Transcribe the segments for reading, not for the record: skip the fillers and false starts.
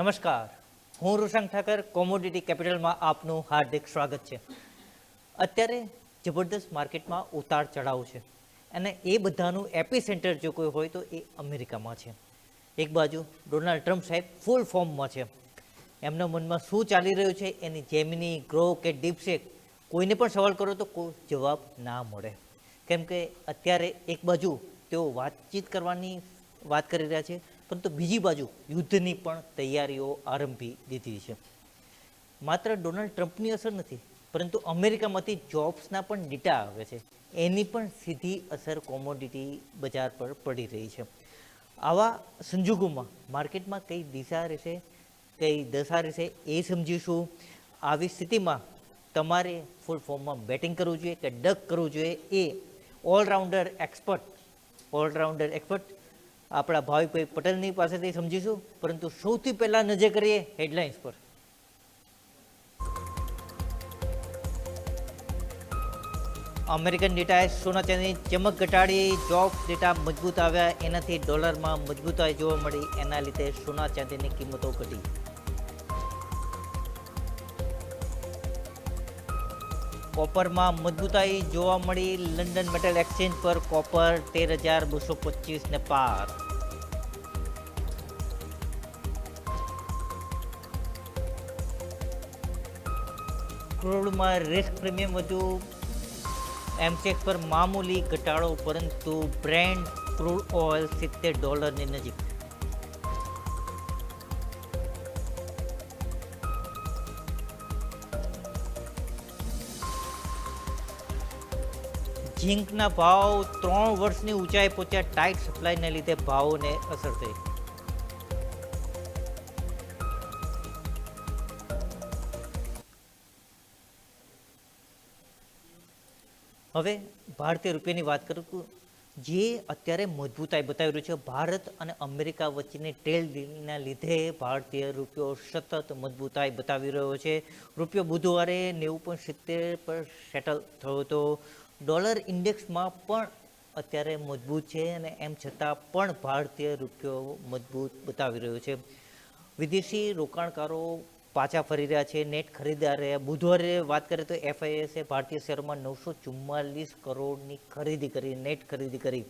નમસ્કાર, હું ઋષાંક ઠાકર. કોમોડિટી કેપિટલમાં આપનું હાર્દિક સ્વાગત છે. અત્યારે જબરદસ્ત માર્કેટમાં ઉતાર ચઢાવ છે અને એ બધાનું એપી સેન્ટર જો કોઈ હોય તો એ અમેરિકામાં છે. એક બાજુ ડોનાલ્ડ ટ્રમ્પ સાહેબ ફૂલ ફોર્મમાં છે. એમના મનમાં શું ચાલી રહ્યું છે એની જેમિની, ગ્રો કે ડીપસેક કોઈને પણ સવાલ કરો તો કોઈ જવાબ ના મળે. કેમ કે અત્યારે એક બાજુ તેઓ વાતચીત કરવાની વાત કરી રહ્યા છે, પરંતુ બીજી બાજુ યુદ્ધની પણ તૈયારીઓ આરંભી દીધી છે. માત્ર ડોનાલ્ડ ટ્રમ્પની અસર નથી, પરંતુ અમેરિકામાંથી જોબ્સના પણ ડેટા આવે છે, એની પણ સીધી અસર કોમોડિટી બજાર પર પડી રહી છે. આવા સંજોગોમાં માર્કેટમાં કઈ દિશા રહેશે, કઈ દશા રહેશે એ સમજીશું. આવી સ્થિતિમાં તમારે ફૂલ ફોર્મમાં બેટિંગ કરવું જોઈએ કે ડક કરવું જોઈએ એ ઓલરાઉન્ડર એક્સપર્ટ આપણા ભાવિકભાઈ પટેલની પાસેથી સમજીશું. પરંતુ સૌથી પહેલા નજર કરીએ હેડલાઇન્સ પર. અમેરિકન ડેટાએ સોના ચાંદીની ચમક ઘટાડી, જોબ્સ ડેટા મજબૂત આવ્યા, એનાથી ડોલરમાં મજબૂતાઈ જોવા મળી, એના લીધે સોના ચાંદીની કિંમતો ઘટી. કોપરમાં મજબૂતાઈ જોવા મળી, લંડન મેટલ એક્સચેન્જ પર કોપર 13,225 ને પાર. ક્રૂડમાં રિસ્ક પ્રીમિયમ વધુ, એમસીએક્સ પર મામૂલી ઘટાડો, પરંતુ બ્રેન્ટ ક્રૂડ ઓઇલ $70 નજીક. ઝીંકના ભાવ 3 વર્ષની ઊંચાઈ પહોંચ્યા, ટાઈટ સપ્લાયને લીધે ભાવોને અસર થઈ. હવે ભારતીય રૂપિયાની વાત કરું, જે અત્યારે મજબૂતાઈ બતાવી રહ્યું છે. ભારત અને અમેરિકા વચ્ચેની ટ્રેડ ડીલના લીધે ભારતીય રૂપિયો સતત મજબૂતાઈ બતાવી રહ્યો છે. રૂપિયો બુધવારે 90.70 પર સેટલ થયો હતો. ડોલર ઇન્ડેક્સમાં પણ અત્યારે મજબૂત છે અને એમ છતાં પણ ભારતીય રૂપિયો મજબૂત બતાવી રહ્યો છે. વિદેશી રોકાણકારો પાછા ફરી રહ્યા છે, નેટ ખરીદદાર રહ્યા. બુધવારે વાત કરીએ તો એફઆઈએસે ભારતીય શેરોમાં 944 કરોડની ખરીદી કરી, નેટ ખરીદી કરી.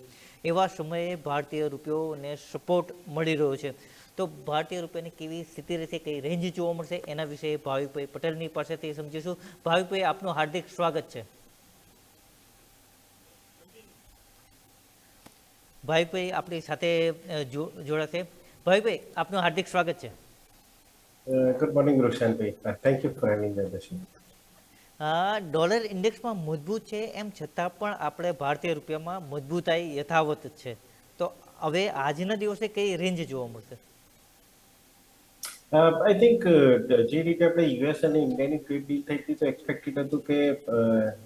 એવા સમયે ભારતીય રૂપિયોને સપોર્ટ મળી રહ્યો છે. તો ભારતીય રૂપિયાની કેવી સ્થિતિ રહેશે, કઈ રેન્જ જોવા મળશે, એના વિશે ભાવિકભાઈ પટેલની પાસેથી સમજીશું. ભાવિકભાઈ, આપનું હાર્દિક સ્વાગત છે. ભાવિકભાઈ આપણી સાથે જોડાશે. ભાવિકભાઈ, આપનું હાર્દિક સ્વાગત છે. Good morning, Roshanbhai. Thank you for having the session. Dollar ઇન્ડેક્સમાં મજબૂત છે, એમ છતાં પણ આપણે ભારતીય રૂપિયામાં મજબૂતાઈ યથાવત જ છે. તો હવે આજના દિવસે કઈ રેન્જ જોવા મળશે? આઈ થિંક જે રીતે આપણે યુએસ અને ઇન્ડિયાની ટ્રેડ ડીલ થઈ હતી તો એક્સપેક્ટેડ હતું કે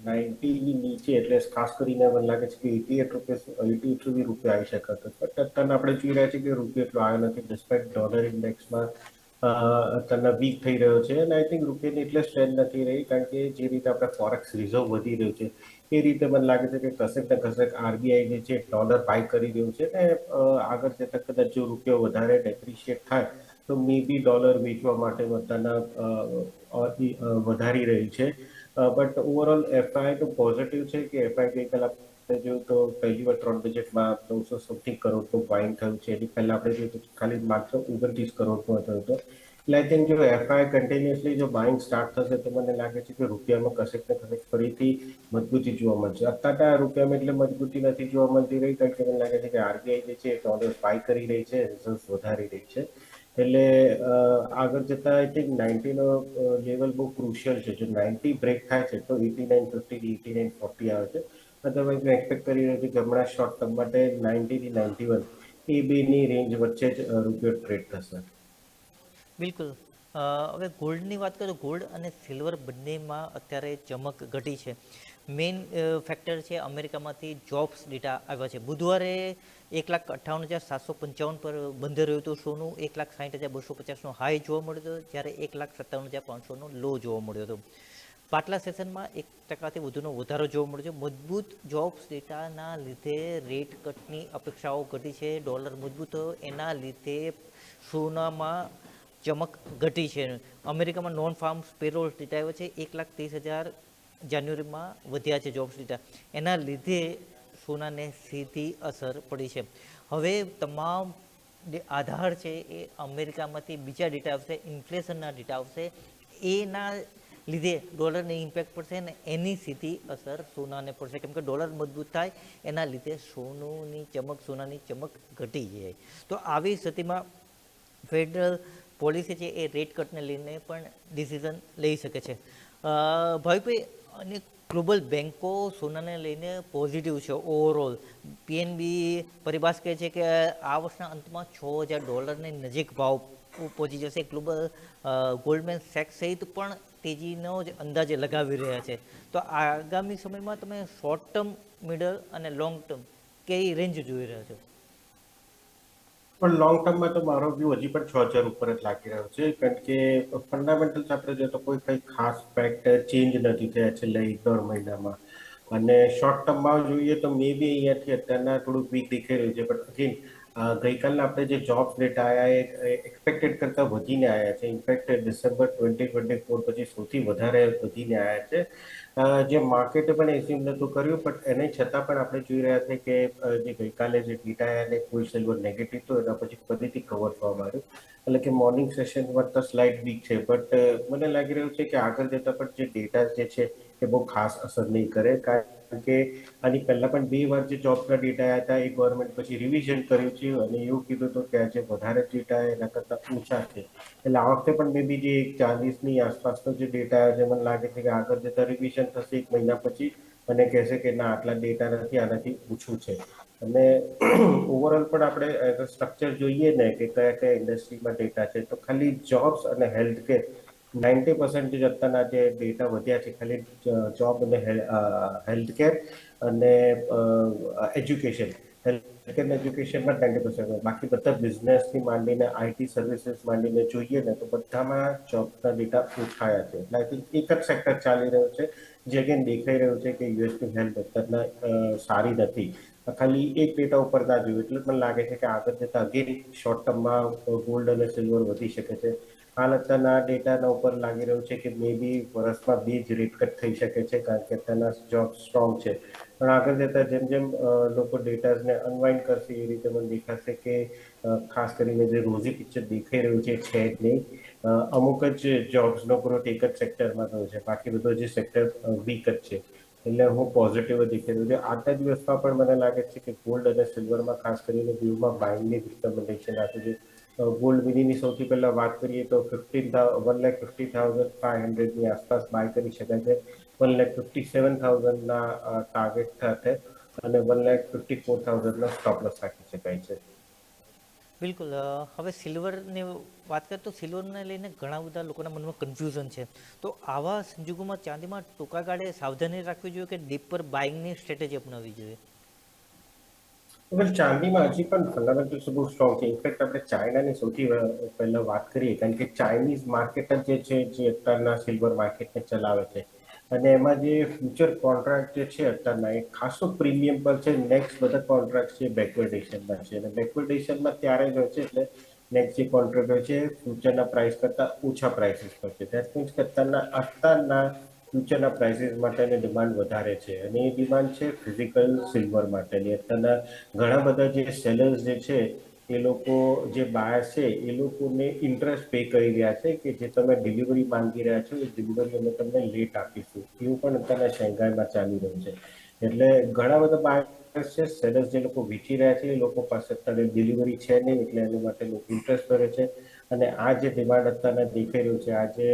90 ની નીચે, એટલે ખાસ કરીને મને લાગે છે કે 88 સુધી રૂપિયા આવી શકે હતો. બટ અત્યારે આપણે જોઈ રહ્યા છીએ કે રૂપિયો એટલો આવ્યો નથી, ડિસ્પાઇટ ડોલર ઇન્ડેક્સમાં અત્યારના વીક થઈ રહ્યો છે. અને આઈ થિંક રૂપિયાની એટલે સ્ટ્રેન્થ નથી રહી, કારણ કે જે રીતે આપણે ફોરેક્સ રિઝર્વ વધી રહ્યું છે એ રીતે મને લાગે છે કે કશેક ને કશેક આરબીઆઈ જે છે ડોલર બાય કરી રહ્યું છે. અને આગળ જતા કદાચ જો રૂપિયો વધારે ડેપ્રિશિએટ થાય તો મે બી ડોલર વેચવા માટે વધારી રહી છે. બટ ઓવરઓલ એફઆઈ તો પોઝિટિવ છે કે એફઆઈ ગઈકાલ આપણે જોયું તો પહેલી વાર 3 બજેટમાં 900 સમથિંગ કરોડનું બાઇંગ થયું છે. એની પહેલા આપણે જોયું તો ખાલી માત્ર 29 કરોડનો થયો હતો. એટલે આઈ થિંક જો એફઆઈ કન્ટિન્યુઅસલી જો બાઇંગ સ્ટાર્ટ થશે તો મને લાગે છે કે રૂપિયામાં કશેક ને કશેક ફરીથી મજબૂતી જોવા મળશે. અત્યારે રૂપિયામાં એટલે મજબૂતી નથી જોવા મળતી રહી, કારણ કે મને લાગે છે કે આરબીઆઈ જે છે ડોલર બાય કરી રહી છે, રિઝર્વ વધારી રહી છે. એટલે આગળ જતા આઈ થિંક 90 નો લેવલ બહુ ક્રુશિયલ છે. જો 90 બ્રેક થાય છે તો 89.50 89.40 આવે છે. અદરવાઇઝ હું એક્સપેક્ટ કરી રહ્યો છું કે હમણાં શોર્ટ ટર્મ માટે 90 થી 91 એ બેની રેન્જ વચ્ચે જ રૂપિયો ટ્રેડ થશે. બિલકુલ. હવે ગોલ્ડની વાત કરીએ તો ગોલ્ડ અને સિલ્વર બંનેમાં અત્યારે ચમક ઘટી છે. મેઇન ફેક્ટર છે અમેરિકામાંથી જોબ્સ ડેટા આવ્યા છે. બુધવારે 1,58,755 પર બંધ રહ્યું હતું સોનું. 1,60,250નો હાઈ જોવા મળ્યો હતો, જ્યારે 1,57,500નો લો જોવા મળ્યો હતો. પાછલા સેશનમાં 1% વધુનો વધારો જોવા મળ્યો છે. મજબૂત જોબ્સ ડેટાના લીધે રેટ કટની અપેક્ષાઓ ઘટી છે. ડોલર મજબૂત થયો, એના લીધે સોનામાં ચમક ઘટી છે. અમેરિકામાં નોન ફાર્મ્સ પેરોલ ડેટા આવ્યો છે, 1,30,000 જાન્યુઆરીમાં વધ્યા છે જોબ્સ ડેટા. એના લીધે સોનાને સીધી અસર પડી છે. હવે તમામ આધાર છે એ અમેરિકામાંથી બીજા ડેટા આવશે, ઇન્ફ્લેશનના ડેટા આવશે, એના લીધે ડોલરને ઇમ્પેક્ટ પડશે ને એની સીધી અસર સોનાને પડશે, કેમ કે ડોલર મજબૂત થાય એના લીધે સોનાની ચમક ઘટી જાય. તો આવી સ્થિતિમાં ફેડરલ પોલિસી છે એ રેટ કટને લઈને પણ ડિસિઝન લઈ શકે છે. ભાવિભાઈ, અને ગ્લોબલ બેન્કો સોનાને લઈને પોઝિટિવ છે ઓવરઓલ. પીએનબી પરિભાષ કહે છે કે આ વર્ષના અંતમાં $6,000 નજીક ભાવ પહોંચી જશે. ગ્લોબલ ગોલ્ડમેન સેક્સ સહિત પણ તેજીનો જ અંદાજે લગાવી રહ્યા છે. તો આગામી સમયમાં તમે શોર્ટ ટર્મ, મિડલ અને લોંગ ટર્મ કઈ રેન્જ જોઈ રહ્યા છો? પણ લોંગ ટર્મમાં તો મારો વ્યૂ હજી પણ 6,000 ઉપર જ લાગી રહ્યો છે, કારણ કે ફંડામેન્ટલ્સ આપણે જોઈએ તો કોઈ કંઈ ખાસ ફેક્ટર ચેન્જ નથી થયા છેલ્લા 1-1.5 મહિનામાં. અને શોર્ટ ટર્મમાં જોઈએ તો મે બી અહીંયાથી અત્યારના થોડુંક વીક દેખાઈ રહ્યું છે, બટ અગેન ગઈકાલના આપણે જે જોબ્સ ડેટા આવ્યા એ એક્સપેક્ટેડ કરતાં વધીને આવ્યા છે. ઇનફેક્ટ ડિસેમ્બર 2024 પછી સૌથી વધારે વધીને આવ્યા છે, જે માર્કેટે પણ એઝ્યુમ નહોતું કર્યું. બટ એને છતાં પણ આપણે જોઈ રહ્યા છે કે જે ગઈકાલે જે ડેટા આવ્યા ને કોઈ સિલ્વર નેગેટિવ તો એના પછી ફરીથી કવર થવા માંડ્યું, એટલે કે મોર્નિંગ સેશનમાં તો સ્લાઇટ વીક છે. બટ મને લાગી રહ્યું છે કે આગળ જતા પણ જે ડેટા જે છે એ બહુ ખાસ અસર નહીં કરે, કારણ કે આની પહેલા પણ 2 વાર જે જોબ્સના ડેટા આવ્યા હતા એ ગવર્મેન્ટ પછી રિવિઝન કર્યું છે અને એવું કીધું હતું કે આજે વધારે ડેટા એના કરતાં ઓછા છે. એટલે આ વખતે પણ મે બી જે 40ની આસપાસનો જે ડેટા આવ્યો છે, મને લાગે છે કે આગળ જતા રિવિઝન થશે 1 મહિના પછી અને કહેશે કે ના, આટલા ડેટા નથી, આનાથી ઓછું છે. અને ઓવરઓલ પણ આપણે એઝ અ સ્ટ્રક્ચર જોઈએ ને કે કયા કયા ઇન્ડસ્ટ્રીમાં ડેટા છે, તો ખાલી જોબ્સ અને હેલ્થકેર 90% અત્યારના જે ડેટા વધ્યા છે ખાલી જોબ અને હેલ્થકેર અને એજ્યુકેશન. હેલ્થકેર એજ્યુકેશનમાં 90%, બાકી બધા બિઝનેસથી માંડીને આઈટી સર્વિસીસ માંડીને જોઈએ ને તો બધામાં જોબના ડેટા ઓછાયા છે. એટલે આઈ થિંક એક જ સેક્ટર ચાલી રહ્યું છે જે અગેન દેખાઈ રહ્યું છે કે યુએસની હેલ્થ અત્યારના સારી નથી. ખાલી એક ડેટા ઉપર ના જોયું, એટલે મને લાગે છે કે આગળ જતા અગેન શોર્ટ ટર્મમાં ગોલ્ડ અને સિલ્વર વધી શકે છે. હાલ અત્યારના ડેટાના ઉપર લાગી રહ્યું છે કે મે બી વર્ષમાં 2 જ રેટ કટ થઈ શકે છે, કારણ કે અત્યારના જોબ સ્ટ્રોંગ છે. પણ આગળ જતા જેમ જેમ લોકો ડેટાને અનવાઇન્ડ કરશે એ રીતે મને દેખાશે કે ખાસ કરીને જે રોઝી પિક્ચર દેખાઈ રહ્યું છે જ નહીં. અમુક જ જોબ્સનો ગ્રોથ એક જ સેક્ટરમાં થયો છે, બાકી બધો જે સેક્ટર વીક જ છે. એટલે હું પોઝિટિવ જ દેખાઈ રહ્યું છે. આજના દિવસમાં પણ મને લાગે છે કે ગોલ્ડ અને સિલ્વરમાં ખાસ કરીને વ્યૂમાં બાઇંગની રિકમેન્ડેશન આપે છે. ગોલ્ડ વિનિંગની સૌથી પહેલા વાત કરીએ તો 1,50,500ની આસપાસ બાય કરી શકાય છે. 1,57,000ના ટાર્ગેટ સાથે અને 1,54,000ના સ્ટોપ લોસ રાખી શકાય છે. બિલકુલ. હવે સિલ્વરની વાત કરીએ તો સિલ્વરને લઈને ઘણા બધા લોકોના મનમાં કન્ફ્યુઝન છે. તો આવા સંજોગોમાં ચાંદીમાં ટૂંકા ગાળે સાવધાની રાખવી જોઈએ કે ડીપર બાઇંગની સ્ટ્રેટેજી અપનાવવી જોઈએ? ચાંદીમાં હજી પણ ફંડામેન્ટલ્સ બહુ સ્ટ્રોંગ છે. ઇનફેક્ટ આપણે ચાઇનાની સૌથી પહેલા વાત કરીએ, કારણ કે ચાઇનીઝ માર્કેટ જ જે છે જે અત્યારના સિલ્વર માર્કેટને ચલાવે છે. અને એમાં જે ફ્યુચર કોન્ટ્રાક્ટ જે છે અત્યારના એ ખાસો પ્રીમિયમ પર છે. નેક્સ્ટ બધા કોન્ટ્રાક્ટ છે બેકવર્ડેશનમાં છે, અને બેકવર્ડેશનમાં ત્યારે જ હોય છે એટલે નેક્સ્ટ જે કોન્ટ્રાક્ટ હોય છે ફ્યુચરના પ્રાઇસ કરતાં ઓછા પ્રાઇસીસ પર છે. દેટ મીન્સ કે અત્યારના ફ્યુચરના પ્રાઇસીસ માટેની ડિમાન્ડ વધારે છે, અને એ ડિમાન્ડ છે ફિઝિકલ સિલ્વર માટેની. અત્યારના ઘણા બધા જે સેલર્સ જે છે એ લોકો જે બાયર્સ છે એ લોકોને ઇન્ટરેસ્ટ પે કરી રહ્યા છે કે જે તમે ડિલિવરી માંગી રહ્યા છો એ ડિલિવરી અમે તમને લેટ આપીશું. એવું પણ અત્યારના શેંઘાઈમાં ચાલી રહ્યું છે. એટલે ઘણા બધા બાયર્સ છે, સેલર્સ જે લોકો વેચી રહ્યા છે એ લોકો પાસે અત્યારે ડિલિવરી છે નહીં, એટલે એની માટે લોકો ઇન્ટરેસ્ટ કરે છે. અને આ જે ડિમાન્ડ અત્યારના દેખાઈ રહ્યું છે, આ જે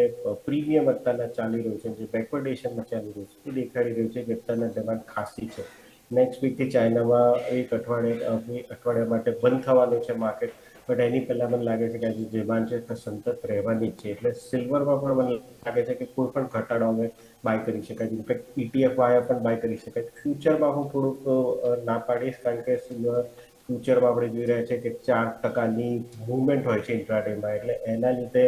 પ્રીમિયમ અત્યારના ચાલી રહ્યું છે, જે બેકવર્ડેશનમાં ચાલી રહ્યું છે, એ દેખાડી રહ્યું છે કે અત્યારના ડિમાન્ડ ખાસી છે. નેક્સ્ટ વીકથી ચાઇનામાં એક અઠવાડિયા માટે બંધ થવાનું છે માર્કેટ, બટ એની પહેલા મને લાગે છે કે આ જે ડિમાન્ડ છે તે સતત રહેવાની જ છે. એટલે સિલ્વરમાં પણ મને લાગે છે કે કોઈ પણ ઘટાડો અમે બાય કરી શકાય. ઇનફેક્ટ ETF વાળા પણ બાય કરી શકાય. ફ્યુચરમાં હું થોડુંક ના પાડીશ, કારણ કે ફ્યુચરમાં આપણે જોઈ રહ્યા છીએ કે 4%ની મૂવમેન્ટ હોય છે ઇન્ટ્રાડેમાં, એટલે એના લીધે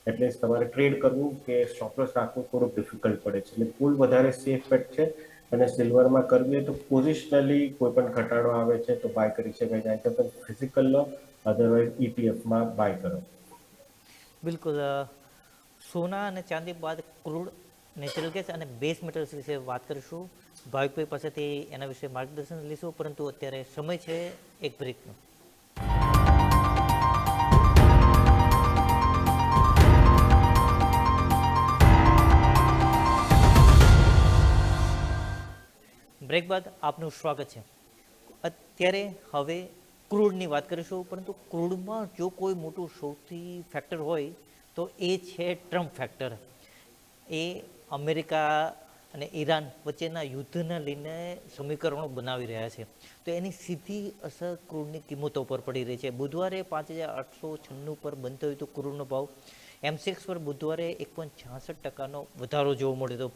એટલીસ્ટ તમારે ટ્રેડ કરવું કે સ્ટોપ લોસ રાખવું થોડું ડિફિકલ્ટ પડે છે. એટલે ફૂલ વધારે સેફ બેટ છે. અને સિલ્વરમાં કરવું હોય તો પોઝિશનલી કોઈ પણ ઘટાડો આવે છે તો બાય કરી શકાય. તો ફિઝિકલ લો, અધરવાઇઝ ETFમાં બાય કરો. બિલકુલ સોના અને ચાંદી બાદ ક્રૂડ, નેચરલ ગેસ અને બેઝ મેટલ્સ વિશે વાત કરીશું. ભાવિકભાઈ પાસેથી એના વિશે માર્ગદર્શન લઈશું, પરંતુ અત્યારે સમય છે એક બ્રેકનો. બ્રેક બાદ આપનું સ્વાગત છે. અત્યારે હવે ક્રૂડની વાત કરીશું, પરંતુ ક્રૂડમાં જો કોઈ મોટું સૌથી ફેક્ટર હોય તો એ છે ટ્રમ્પ ફેક્ટર. એ અમેરિકા અને ઈરાન વચ્ચેના યુદ્ધને લઈને સમીકરણો બનાવી રહ્યા છે, તો એની સીધી અસર ક્રૂડની કિંમતો પર પડી રહી છે. બુધવારે 5,896 પર બંધ થયું હતું ક્રૂડનો ભાવ. એમસીએક્સ પર બુધવારે 1.66% વધારો જોવા મળ્યો હતો.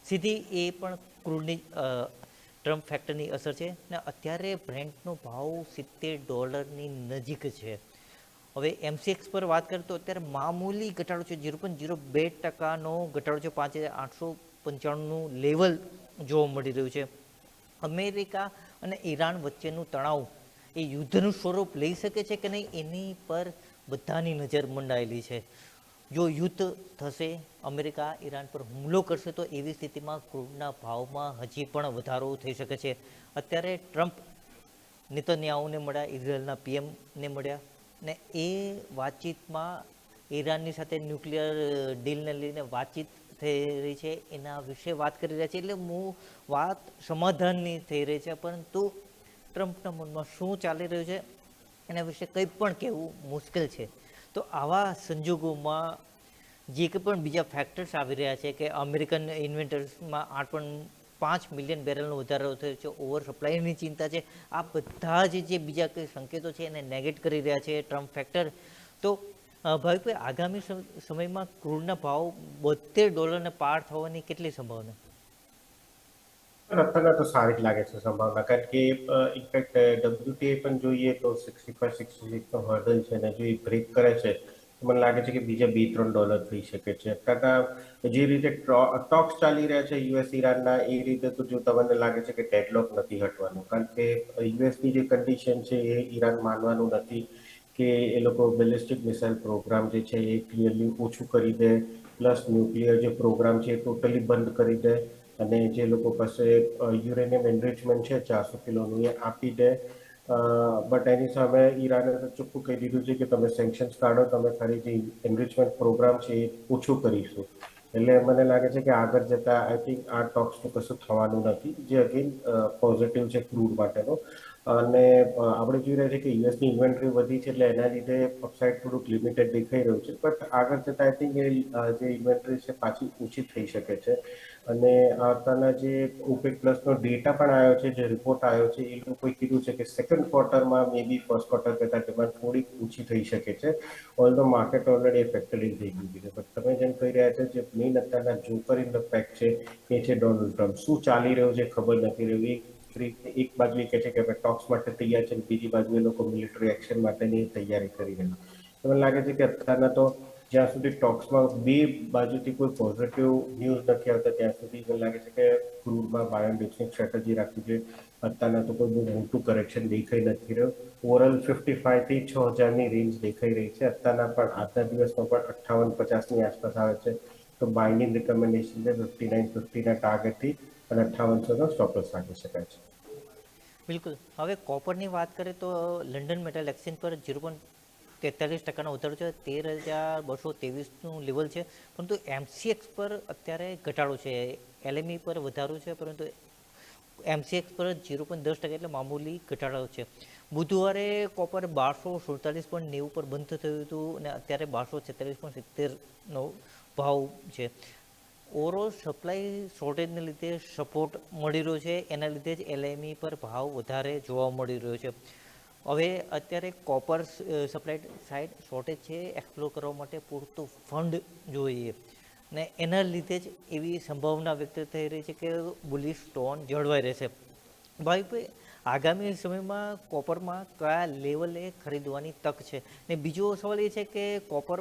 સીધી એ પણ ક્રૂડની ટ્રમ્પ ફેક્ટરની અસર છે ને અત્યારે બ્રેન્ટનો ભાવ $70 નજીક છે. હવે એમસીએક્સ પર વાત કરીએ તો અત્યારે મામૂલી ઘટાડો છે, 0.02%નો ઘટાડો છે, 5,895 લેવલ જોવા મળી રહ્યું છે. અમેરિકા અને ઈરાન વચ્ચેનું તણાવ એ યુદ્ધનું સ્વરૂપ લઈ શકે છે કે નહીં, એની પર બધાની નજર મંડાયેલી છે. જો યુદ્ધ થશે, અમેરિકા ઈરાન પર હુમલો કરશે, તો એવી સ્થિતિમાં ક્રૂડના ભાવમાં હજી પણ વધારો થઈ શકે છે. અત્યારે ટ્રમ્પ નેતન્યાહુને મળ્યા, ઇઝરાયલના પીએમને મળ્યા, ને એ વાતચીતમાં ઈરાનની સાથે ન્યુક્લિયર ડીલને લઈને વાતચીત થઈ રહી છે, એના વિશે વાત કરી રહ્યા છે. એટલે વાત સમાધાનની થઈ રહી છે, પરંતુ ટ્રમ્પના મનમાં શું ચાલી રહ્યું છે એના વિશે કંઈ પણ કહેવું મુશ્કેલ છે. તો આવા સંજોગોમાં જે કંઈ પણ બીજા ફેક્ટર્સ આવી રહ્યા છે કે અમેરિકન ઇન્વેન્ટર્સમાં 8.5 મિલિયન બેરલનો વધારો થયો છે, ઓવર સપ્લાયની ચિંતા છે, આ બધા જ જે બીજા કંઈ સંકેતો છે એને નેગેટ કરી રહ્યા છે ટ્રમ્પ ફેક્ટર. તો ભાવિકભાઈ, આગામી સમયમાં ક્રૂડના ભાવ $72 પાર થવાની કેટલી સંભાવના? અત્યારે તો સારી જ લાગે છે સંભાવના, કારણ કે ઇનફેક્ટ ડબ્લ્યુટીએ પણ જોઈએ તો 65-66 નો હર્ડલ છે, અને જો એ બ્રેક કરે છે તો મને લાગે છે કે બીજા $2-3 થઈ શકે છે. અત્યારના જે રીતે ટોક્સ ચાલી રહ્યા છે યુએસ ઈરાનના, એ રીતે તો જો તમને લાગે છે કે ડેડલોક નથી હટવાનું, કારણ કે યુએસની જે કન્ડિશન છે એ ઈરાન માનવાનું નથી કે એ લોકો બેલિસ્ટિક મિસાઇલ પ્રોગ્રામ જે છે એ ક્લિયરલી ઓછું કરી દે, પ્લસ ન્યુક્લિયર જે પ્રોગ્રામ છે એ ટોટલી બંધ કરી દે, અને જે લોકો પાસે યુરેનિયમ એનરિચમેન્ટ છે 400 કિલોનું એ આપી દે. બટ એની સામે ઈરાને તો ચોખ્ખું કહી દીધું છે કે તમે સેન્કશન્સ કાઢો, તમે ખાલી જે એનરિચમેન્ટ પ્રોગ્રામ છે એ ઓછું કરીશું. એટલે મને લાગે છે કે આગળ જતા આઈ થિંક આ ટોક્સનું કશું થવાનું નથી, જે અગેન પોઝિટિવ છે ક્રૂડ માટેનો. અને આપણે જોઈ રહ્યા છીએ કે યુએસની ઇન્વેન્ટરી વધી છે, એટલે એના લીધે અપસાઇડ થોડુંક લિમિટેડ દેખાઈ રહ્યું છે, બટ આગળ જતા આઈ થિંક એ જે ઇન્વેન્ટરી છે પાછી ઓછી થઈ શકે છે. અને અત્યારના જે ઓપેક પ્લસનો ડેટા પણ આવ્યો છે, જે રિપોર્ટ આવ્યો છે, એ લોકોએ કીધું છે કે સેકન્ડ ક્વાર્ટરમાં મે બી ફર્સ્ટ ક્વાર્ટર કરતાં ડિમાન્ડ થોડીક ઓછી થઈ શકે છે. All the market already affected થઈ ગયું છે. બટ તમે જેમ કહી રહ્યા છો, જે મેઇન અત્યારના જોકર ઇન ધ પેક છે એ છે ડોનાલ્ડ ટ્રમ્પ. શું ચાલી રહ્યું છે ખબર નથી રહ્યું. એક બાજુ એ કહે છે કે આપણે ટોક્સ માટે તૈયાર છે, બીજી બાજુ એ લોકો મિલિટરી એક્શન માટેની તૈયારી કરી રહ્યા છે. મને લાગે છે કે અત્યારના તો જ્યાં સુધી ટોક્સમાં બે બાજુથી કોઈ પોઝિટિવ ન્યૂઝ નથી આવતા, ત્યાં સુધી મને લાગે છે કે ક્રૂડમાં બાય એન્ડ ડિપ્સની સ્ટ્રેટેજી રાખવી જોઈએ. અત્યારના તો કોઈ બહુ મોટું કરેક્શન દેખાઈ નથી રહ્યું. ઓવરઓલ 55 થી 6,000ની રેન્જ દેખાઈ રહી છે. અત્યારના પણ આજના દિવસમાં પણ 58-50ની આસપાસ આવે છે. તો બાયની રિકમેન્ડેશન છે 59-50ના ટાર્ગેટથી, અને 5800નો સ્ટોપ લોસ રાખી શકાય છે. બિલકુલ. હવે કોપરની વાત કરીએ તો લંડન મેટલ એક્સચેન્જ પર 0.43%નો વધારો છે, 13,223નું લેવલ છે, પરંતુ એમસીએક્સ પર અત્યારે ઘટાડો છે. એલએમઈ પર વધારો છે, પરંતુ એમસીએક્સ પર 0.10%, એટલે મામૂલી ઘટાડો છે. બુધવારે કોપર 1247.90 પર બંધ થયું હતું, અને અત્યારે 1246.70નો ભાવ છે. ઓવરઓલ સપ્લાય શોર્ટેજને લીધે સપોર્ટ મળી રહ્યો છે, એના લીધે જ એલએમઈ પર ભાવ વધારે જોવા મળી રહ્યો છે. હવે અત્યારે કોપર સપ્લાય સાઇડ શોર્ટેજ છે, એક્સપ્લોર કરવા માટે પૂરતું ફંડ જોઈએ, ને એના લીધે જ એવી સંભાવના વ્યક્ત થઈ રહી છે કે બુલિશ ટોન જળવાઈ રહેશે. ભાઈ, આગામી સમયમાં કોપરમાં કયા લેવલે ખરીદવાની તક છે? ને બીજો સવાલ એ છે કે કોપર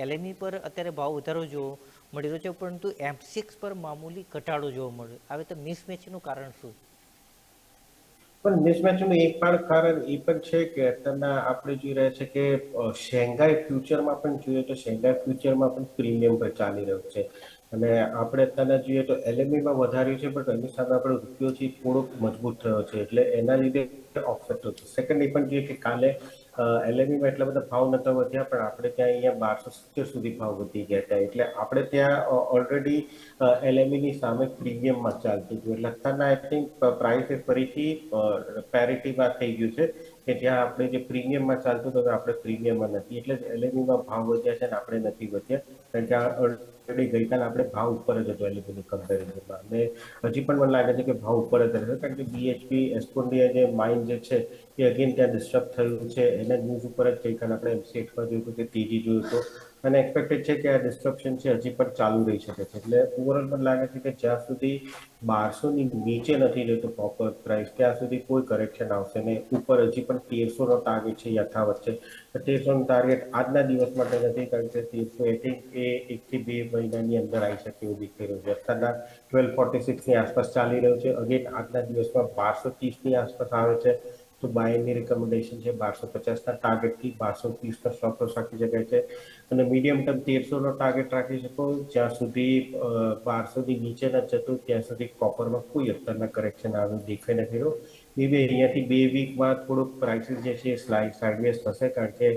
એલએમઈ પર અત્યારે ભાવ વધારો જોવો મળી રહ્યો છે, પરંતુ એમસીએક્સ પર મામૂલી ઘટાડો જોવા મળ્યો. હવે તો મિસમેચનું કારણ શું? પણ મિસમેચનું એક પણ કારણ એ પણ છે કે અત્યારના આપણે જોઈ રહ્યા છે કે શેંઘાઈ ફ્યુચરમાં પણ જોઈએ તો શેંઘાઈ ફ્યુચરમાં પણ પ્રીમિયમ પર ચાલી રહ્યું છે. અને આપણે અત્યારના જોઈએ તો એલએમઈમાં વધાર્યું છે, બટ એની સામે આપણે રૂપિયો છે થોડોક મજબૂત થયો છે, એટલે એના લીધે ઓફસેટ થયું છે. સેકન્ડ એ પણ જોઈએ કે કાલે એલએમઈમાં એટલા બધા ભાવ નતા વધ્યા, પણ આપણે ત્યાં અહીંયા 1270 સુધી ભાવ વધી ગયા હતા. એટલે આપણે ત્યાં ઓલરેડી એલએમઈની સામે પ્રીમિયમમાં ચાલતું હતું. એટલે અત્યારના આઈ થિંક પ્રાઇસ ફરીથી પેરિટીમાં થઈ ગયું છે કે જ્યાં આપણે જે પ્રીમિયમમાં ચાલતું હતું આપણે પ્રીમિયમમાં નથી, એટલે જ એલએમઈમાં ભાવ વધ્યા છે અને આપણે નથી વધ્યા. કારણ કે ઓલરેડી ગઈકાલે આપણે ભાવ ઉપર જ હતો એલએમઈની કમ્પેરિઝનમાં, અને હજી પણ મને લાગે છે કે ભાવ ઉપર જ રહેશે, કારણ કે બીએચપી એસ્કોન્ડિયા જે માઇન જે છે એ અગેન ત્યાં ડિસ્ટર્બ થયું છે. એના ન્યૂઝ ઉપર જ ગઈકાલે આપણે એમસીએક્સમાં જોયું હતું કે તેજી જોયું હતું, અને એક્સપેક્ટેડ છે કે આ ડિસ્ટર્બન્સ છે હજી પણ ચાલુ રહી શકે છે. એટલે ઓવરઓલ મને લાગે છે કે જ્યાં સુધી 1200ની નીચે નથી જતો પ્રોપર પ્રાઇસ, ત્યાં સુધી કોઈ કરેક્શન આવશે નહીં. ઉપર હજી પણ 1300નો ટાર્ગેટ છે યથાવત છે. 1300નો ટાર્ગેટ આજના દિવસ માટે નથી, કારણ કે 1300 આઈ થિંક એ 1 થી 2 મહિનાની અંદર આવી શકે એવું દેખાઈ રહ્યું છે. અત્યારના 1246ની આસપાસ ચાલી રહ્યું છે. અગેન આજના દિવસમાં 1230ની આસપાસ આવે છે તો બાયની રિકમેન્ડેશન છે 1250ના ટાર્ગેટથી 1230નો સ્ટોપ લોસ રાખી શકાય છે. અને મીડિયમ ટર્મ 1300નો ટાર્ગેટ રાખી શકો, જ્યાં સુધી 1200ની નીચે નથી જતું ત્યાં સુધી કોપરમાં કોઈ અત્યારના કરેક્શન આવ્યું દેખાઈ નથી રહ્યું. મેબી અહીંયાથી 2 વીકમાં થોડુંક પ્રાઇસીસ જે છે એ સાઇડવેઝ થશે, કારણ કે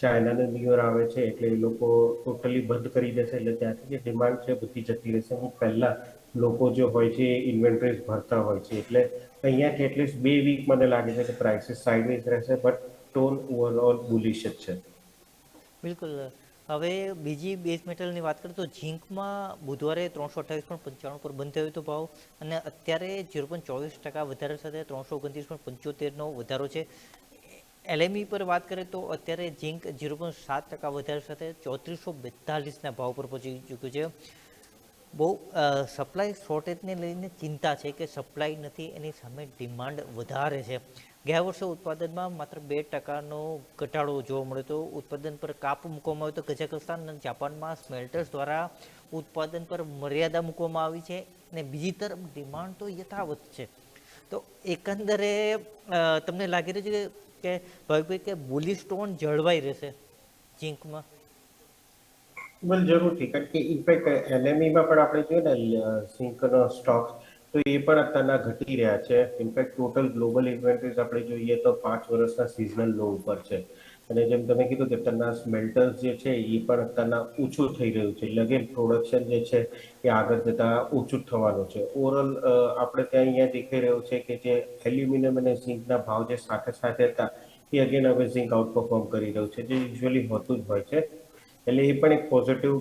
ચાઇનાનો ન્યૂ યર આવે છે એટલે એ લોકો ટોટલી બંધ કરી દેશે, એટલે ત્યાંથી જે ડિમાન્ડ છે બધી જતી રહેશે. હું પહેલા લોકો જે હોય છે એ ઇન્વેન્ટરીઝ ભરતા હોય છે, એટલે અહીંયાથી એટલીસ્ટ 2 વીક મને લાગે છે કે પ્રાઇસીસ સાઇડવેઝ રહેશે, બટ ટોન ઓવરઓલ બુલિશ જ છે. બિલકુલ. હવે બીજી બેઝ મેટલની વાત કરીએ તો ઝીંકમાં બુધવારે 328.95 પર બંધ થયો હતો ભાવ, અને અત્યારે 0.24% વધારો સાથે 329.75નો વધારો છે. એલએમઈ પર વાત કરીએ તો અત્યારે ઝીંક 0.7% વધારો સાથે 3442ના ભાવ પર પહોંચી ચૂક્યું છે. બહુ સપ્લાય શોર્ટેજને લઈને ચિંતા છે કે સપ્લાય નથી, એની સામે ડિમાન્ડ વધારે છે. ગયા વર્ષે ઉત્પાદનમાં માત્ર 2%નો ઘટાડો જોવા મળ્યો હતો. ઉત્પાદન પર કાપ મૂકવામાં આવ્યો તો કઝાકસ્તાન અને જાપાનમાં સ્મેલ્ટર્સ દ્વારા ઉત્પાદન પર મર્યાદા મૂકવામાં આવી છે, અને બીજી તરફ ડિમાન્ડ તો યથાવત છે. તો એકંદરે તમને લાગી રહ્યું છે કે ભાઈ કે બુલિશ ટોન જળવાઈ રહેશે ઝીંકમાં? વેલ, જરૂરથી, કારણ કે ઇનફેક્ટ એલએમઈમાં પણ આપણે જોઈએ ને ઝીંકનો સ્ટોક, તો એ પણ અત્યારના ઘટી રહ્યા છે. ઇનફેક્ટ ટોટલ ગ્લોબલ ઇન્વેન્ટરીઝ આપણે જોઈએ તો 5 વર્ષના સિઝનલ લો ઉપર છે. અને જેમ તમે કીધું કે અત્યારના સ્મેલ્ટર્સ જે છે એ પણ અત્યારના ઓછું થઈ રહ્યું છે, એટલે અગેન પ્રોડક્શન જે છે એ આગળ જતા ઓછું જ થવાનું છે. ઓવરઓલ આપણે ત્યાં અહીંયા દેખાઈ રહ્યું છે કે જે એલ્યુમિનિયમ અને ઝીંકના ભાવ જે સાથે સાથે હતા એ અગેન હવે ઝીંક આઉટ પરફોર્મ કરી રહ્યું છે, જે યુઝ્યુઅલી હોતું જ હોય છે. એટલે એ પણ એક પોઝિટિવ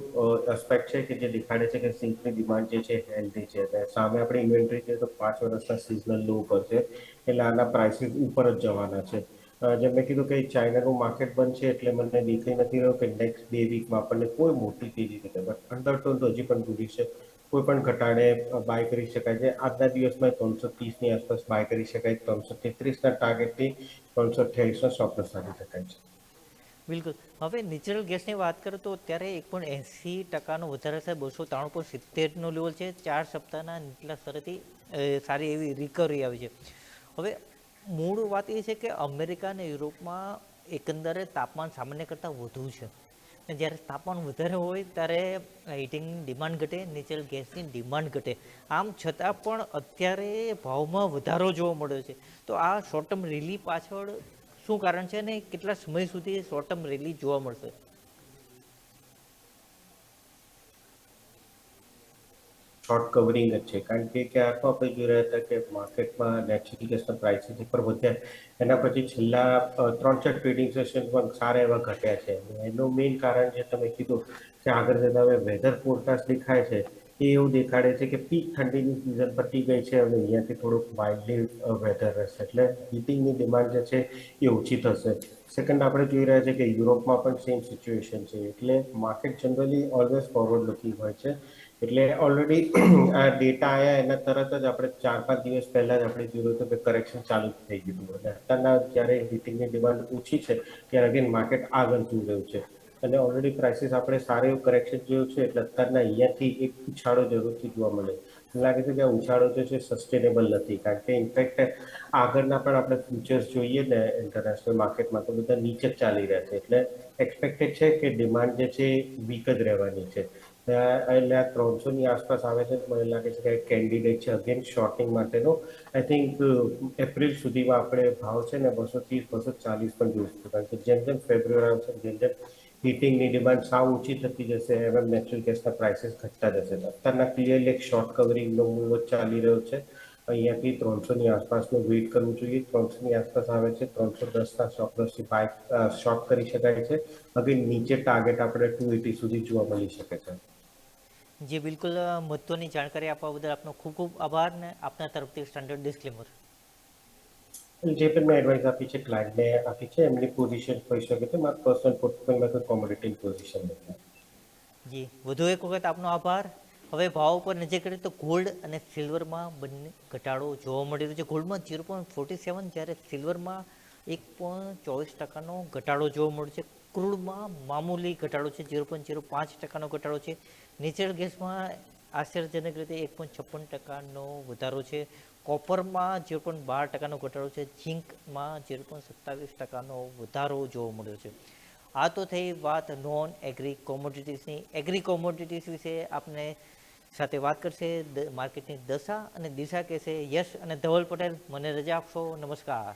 એસ્પેક્ટ છે કે જે દેખાડે છે કે ઝીંકની ડિમાન્ડ જે છે હેલ્ધી છે. સામે આપણે ઇન્વેન્ટરી જોઈએ તો 5 વર્ષના સિઝનલ લો ઉપર છે, એટલે આના પ્રાઇસીસ ઉપર જ જવાના છે. જેમ મેં કીધું કે ચાઇનાનું માર્કેટ બંધ છે એટલે મને દેખાઈ નથી રહ્યો કે નેક્સ્ટ 2 વીકમાં આપણને કોઈ મોટી તેજી થશે, બટ અંડર ટોન તો હજી પણ બુલિશ છે. કોઈ પણ ઘટાડે બાય કરી શકાય છે. આજના દિવસમાં 330ની આસપાસ બાય કરી શકાય, 333ના ટાર્ગેટથી 328નો સ્ટોપ લોસ રાખી શકાય છે. બિલકુલ. હવે નેચરલ ગેસની વાત કરીએ તો અત્યારે 1.80%નો વધારો થાય 293.70નો લેવલ છે. 4 સપ્તાહના નીચલા સ્તરેથી સારી એવી રિકવરી આવી છે. હવે મૂળ વાત એ છે કે અમેરિકા અને યુરોપમાં એકંદરે તાપમાન સામાન્ય કરતાં વધુ છે, અને જ્યારે તાપમાન વધારે હોય ત્યારે હીટિંગની ડિમાન્ડ ઘટે, નેચરલ ગેસની ડિમાન્ડ ઘટે. આમ છતાં પણ અત્યારે ભાવમાં વધારો જોવા મળ્યો છે. તો આ શોર્ટ ટર્મ રેલી પાછળ શું કારણ છે, અને કેટલા સમય સુધી શોર્ટ ટર્મ રેલી જોવા મળશે? શોર્ટ કવરિંગ જ છે, કારણ કે ક્યાંક તો આપણે જોઈ રહ્યા હતા કે માર્કેટમાં નેચરલ ગેસના પ્રાઇસીસ ઉપર વધ્યા, એના પછી છેલ્લા 3-4 ટ્રેડિંગ સેશન પણ સારા એવા ઘટ્યા છે. એનું મેઇન કારણ જે તમે કીધું કે આગળ જતા હવે વેધર ફોરકાસ્ટ દેખાય છે એ એવું દેખાડે છે કે પીક ઠંડીની સિઝન પતી ગઈ છે, હવે અહીંયાથી થોડુંક માઇલ્ડલી વેધર રહેશે, એટલે હીટિંગની ડિમાન્ડ જે છે એ ઓછી થશે. સેકન્ડ, આપણે જોઈ રહ્યા છીએ કે યુરોપમાં પણ સેમ સિચ્યુએશન છે, એટલે market generally always forward looking હોય છે. એટલે ઓલરેડી આ ડેટા આવ્યા એના તરત જ આપણે 4-5 દિવસ પહેલા જ આપણે જોયું હતું કે કરેક્શન ચાલુ જ થઈ ગયું હતું. અને અત્યારના જ્યારે હીટિંગની ડિમાન્ડ ઓછી છે ત્યારે અગેન માર્કેટ આગળ જઈ રહ્યું છે, અને ઓલરેડી પ્રાઇસીસ આપણે સારું એવું કરેક્શન જોયું છે, એટલે અત્યારના અહીંયાથી એક ઉછાળો જરૂરથી જોવા મળે. લાગે છે કે આ ઉછાળો જે છે સસ્ટેનેબલ નથી, કારણ કે ઇનફેક્ટ આગળના પણ આપણે ફ્યુચર્સ જોઈએ ને ઇન્ટરનેશનલ માર્કેટમાં તો બધા નીચે જ ચાલી રહ્યા છે, એટલે એક્સપેક્ટેડ છે કે ડિમાન્ડ જે છે વીક જ રહેવાની છે. એટલે આ 300ની આસપાસ આવે છે, મને લાગે છે કે કેન્ડિડેટ છે અગેન શોર્ટિંગ માટેનો. આઈ થિંક એપ્રિલ સુધીમાં આપણે ભાવ છે ને 230 240 પણ જોઈશું, કારણ કે જેમ જેમ ફેબ્રુઆરી આવશે જેમ જેમ હીટિંગની ડિમાન્ડ સાવ ઓછી થતી જશે એમ એમ નેચરલ ગેસના પ્રાઇસીસ ઘટતા જશે. અત્યારના ક્લિયરલી એક શોર્ટ કવરિંગનો મૂવ જ ચાલી રહ્યો છે. અહીંયાથી 300ની આસપાસનું વેઇટ કરવું જોઈએ. 300ની આસપાસ આવે છે, 310ના સ્ટોપ બાય શોર્ટ કરી શકાય છે. હવે નીચે ટાર્ગેટ આપણે 280 સુધી જોવા મળી શકે છે. જે બિલકુલ મહત્વની જાણકારી આપવા બદલ આપનો ખૂબ ખૂબ આભાર ને આપના તરફથી સ્ટાન્ડર્ડ ડિસ્ક્લેમર. જે પણ મેં એડવાઇસ આપી છે ક્લાયન્ટને આપી છે, એમની પોઝિશન હોઈ શકે છે, મારા પર્સનલ પોર્ટફોલિયોમાં કોઈ કોમોડિટી પોઝિશન નથી. જી વધુ એક વખત આપનો આભાર. હવે ભાવ પર નજર કરીએ તો ગોલ્ડ અને સિલ્વરમાં બંને ઘટાડો જોવા મળી રહ્યો છે. ગોલ્ડમાં 0.47, જ્યારે સિલ્વરમાં 1.24% ઘટાડો જોવા મળ્યો છે. ક્રૂડમાં મામૂલી ઘટાડો છે, 0.05% ઘટાડો છે. નેચરલ ગેસમાં આશ્ચર્યજનક રીતે 1.56% વધારો છે. કોપરમાં 0.12% ઘટાડો છે. ઝીંકમાં 0.27% વધારો જોવા મળ્યો છે. આ તો થઈ વાત નોન એગ્રી કોમોડિટીઝની. એગ્રી કોમોડિટીઝ વિશે આપને સાથે વાત કરશે માર્કેટની દશા અને દિશા કહેશે યશ અને ધવલ પટેલ. મને રજા આપશો. નમસ્કાર.